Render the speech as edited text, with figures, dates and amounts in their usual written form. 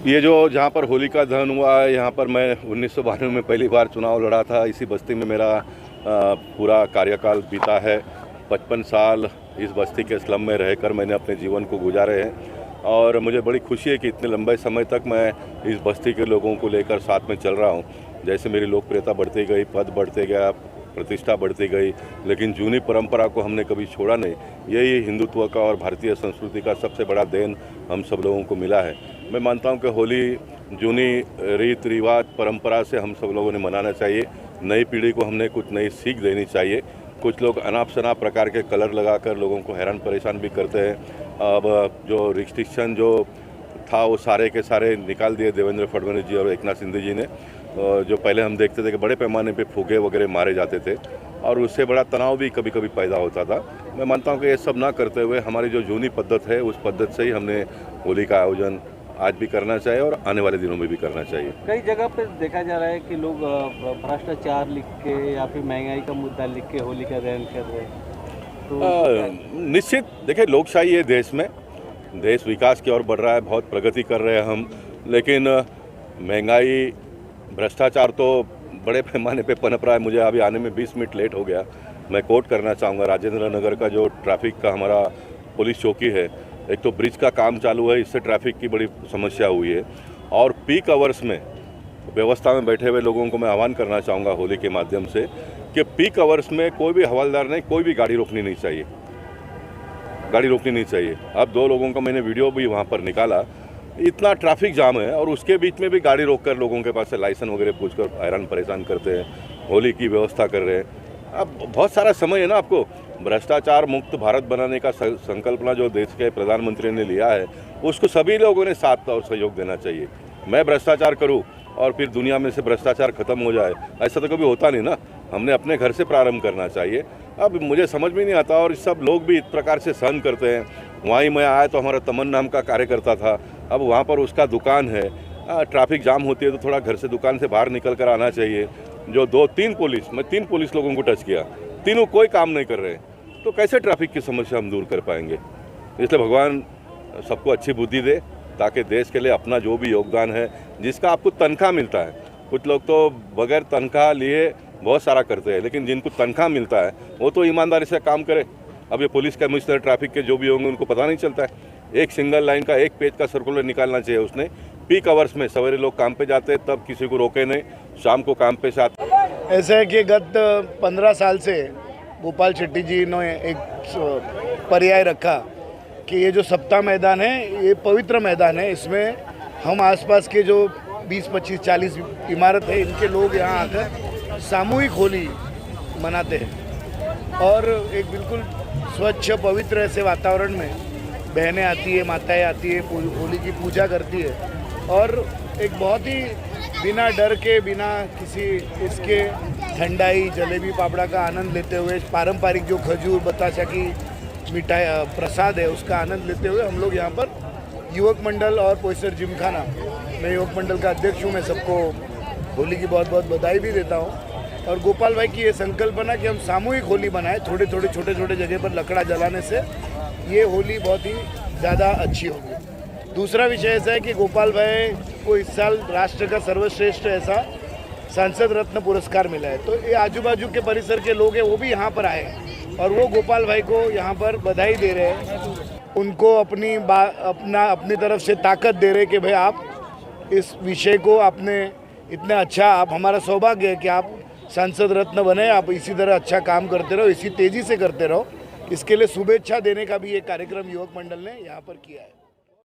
ये जो जहाँ पर होलिका दहन हुआ है, यहाँ पर मैं 1992 में पहली बार चुनाव लड़ा था। इसी बस्ती में मेरा पूरा कार्यकाल बीता है। 55 साल इस बस्ती के स्लम में रहकर मैंने अपने जीवन को गुजारे हैं और मुझे बड़ी खुशी है कि इतने लंबे समय तक मैं इस बस्ती के लोगों को लेकर साथ में चल रहा हूँ। जैसे मेरी लोकप्रियता बढ़ती गई, पद बढ़ते गया, प्रतिष्ठा बढ़ती गई, लेकिन जूनी परंपरा को हमने कभी छोड़ा नहीं। यही हिंदुत्व का और भारतीय संस्कृति का सबसे बड़ा देन हम सब लोगों को मिला है। मैं मानता हूं कि होली जूनी रीत रिवाज परंपरा से हम सब लोगों ने मनाना चाहिए। नई पीढ़ी को हमने कुछ नई सीख देनी चाहिए। कुछ लोग अनाप शनाप प्रकार के कलर लगाकर लोगों को हैरान परेशान भी करते हैं। अब जो रिस्ट्रिक्शन जो था वो सारे के सारे निकाल दिए देवेंद्र फडणवीस जी और एकनाथ शिंदे जी ने। जो पहले हम देखते थे कि बड़े पैमाने पे फुगे वगैरह मारे जाते थे और उससे बड़ा तनाव भी कभी कभी पैदा होता था। मैं मानता हूं कि ये सब ना करते हुए हमारी जो जूनी पद्धत है उस पद्धत से ही हमने होली का आयोजन आज भी करना चाहिए और आने वाले दिनों में भी करना चाहिए। कई जगह पर देखा जा रहा है कि लोग भ्रष्टाचार लिख के या फिर महंगाई का मुद्दा लिख के होली का दहन कर रहे हैं। तो निश्चित देखिए, लोकशाही है देश में, देश विकास की ओर बढ़ रहा है, बहुत प्रगति कर रहे हैं हम, लेकिन महंगाई भ्रष्टाचार तो बड़े पैमाने पे पनप रहा है। मुझे अभी आने में 20 मिनट लेट हो गया। मैं कोट करना चाहूँगा, राजेंद्र नगर का जो ट्रैफिक का हमारा पुलिस चौकी है, एक तो ब्रिज का काम चालू है, इससे ट्रैफिक की बड़ी समस्या हुई है। और पीक आवर्स में व्यवस्था में बैठे हुए लोगों को मैं आह्वान करना चाहूँगा होली के माध्यम से कि पीक आवर्स में कोई भी हवलदार नहीं, कोई भी गाड़ी रोकनी नहीं चाहिए, गाड़ी रोकनी नहीं चाहिए। अब 2 लोगों का मैंने वीडियो भी वहाँ पर निकाला। इतना ट्रैफिक जाम है और उसके बीच में भी गाड़ी रोककर लोगों के पास से लाइसेंस वगैरह पूछकर हैरान परेशान करते हैं, होली की व्यवस्था कर रहे हैं। अब बहुत सारा समय है ना, आपको भ्रष्टाचार मुक्त भारत बनाने का संकल्पना जो देश के प्रधानमंत्री ने लिया है, उसको सभी लोगों ने साथ और सहयोग देना चाहिए। मैं भ्रष्टाचार करूं और फिर दुनिया में से भ्रष्टाचार खत्म हो जाए, ऐसा तो कभी होता नहीं ना। हमने अपने घर से प्रारंभ करना चाहिए। अब मुझे समझ में नहीं आता और सब लोग भी इस प्रकार से सहन करते हैं। वहीं मैं आया तो हमारा तमन नाम का कार्यकर्ता था, अब वहाँ पर उसका दुकान है। ट्रैफिक जाम होती है तो थोड़ा घर से दुकान से बाहर निकल कर आना चाहिए। जो 2-3 पुलिस, मैं 3 पुलिस लोगों को टच किया, तीनों कोई काम नहीं कर रहे, तो कैसे ट्रैफिक की समस्या हम दूर कर पाएंगे। इसलिए भगवान सबको अच्छी बुद्धि दे ताकि देश के लिए अपना जो भी योगदान है, जिसका आपको तनख्वाह मिलता है, कुछ लोग तो बगैर तनख्वाह लिए बहुत सारा करते हैं, लेकिन जिनको तनख्वाह मिलता है वो तो ईमानदारी से काम करे। अब ये पुलिस कमिश्नर ट्रैफिक के जो भी होंगे उनको पता नहीं चलता है। एक सिंगल लाइन का 1 पेज का सर्कुलर निकालना चाहिए उसने। पीक आवर्स में सवेरे लोग काम पे जाते हैं तब किसी को रोके नहीं, शाम को काम पे से आते। ऐसा है कि गत 15 साल से गोपाल शेट्टी जी ने एक पर्याय रखा कि ये जो सप्ताह मैदान है ये पवित्र मैदान है। इसमें हम आसपास के जो 20, 25, 40 इमारत है, इनके लोग यहाँ आकर सामूहिक होली मनाते हैं और एक बिल्कुल स्वच्छ पवित्र ऐसे वातावरण में बहनें आती है, माताएं आती है, होली की पूजा करती है और एक बहुत ही बिना डर के, बिना किसी इसके ठंडाई जलेबी पापड़ा का आनंद लेते हुए, पारंपरिक जो खजूर बताशा की मिठाई प्रसाद है उसका आनंद लेते हुए हम लोग यहाँ पर युवक मंडल और पोईसर जिमखाना, मैं युवक मंडल का अध्यक्ष हूँ, मैं सबको होली की बहुत बहुत बधाई भी देता हूँ। और गोपाल भाई की ये संकल्पना कि हम सामूहिक होली बनाएं, छोटे छोटे जगह पर लकड़ा जलाने से ये होली बहुत ही ज़्यादा अच्छी होगी। दूसरा विषय ऐसा है कि गोपाल भाई को इस साल राष्ट्र का सर्वश्रेष्ठ ऐसा सांसद रत्न पुरस्कार मिला है, तो ये आजू बाजू के परिसर के लोग हैं वो भी यहाँ पर आए और वो गोपाल भाई को यहाँ पर बधाई दे रहे हैं, उनको अपनी तरफ से ताकत दे रहे कि भाई आप इस विषय को आपने इतना अच्छा, आप हमारा सौभाग्य है कि आप सांसद रत्न बने, आप इसी तरह अच्छा काम करते रहो, इसी तेज़ी से करते रहो। इसके लिए शुभेच्छा देने का भी एक कार्यक्रम युवक मंडल ने यहाँ पर किया है।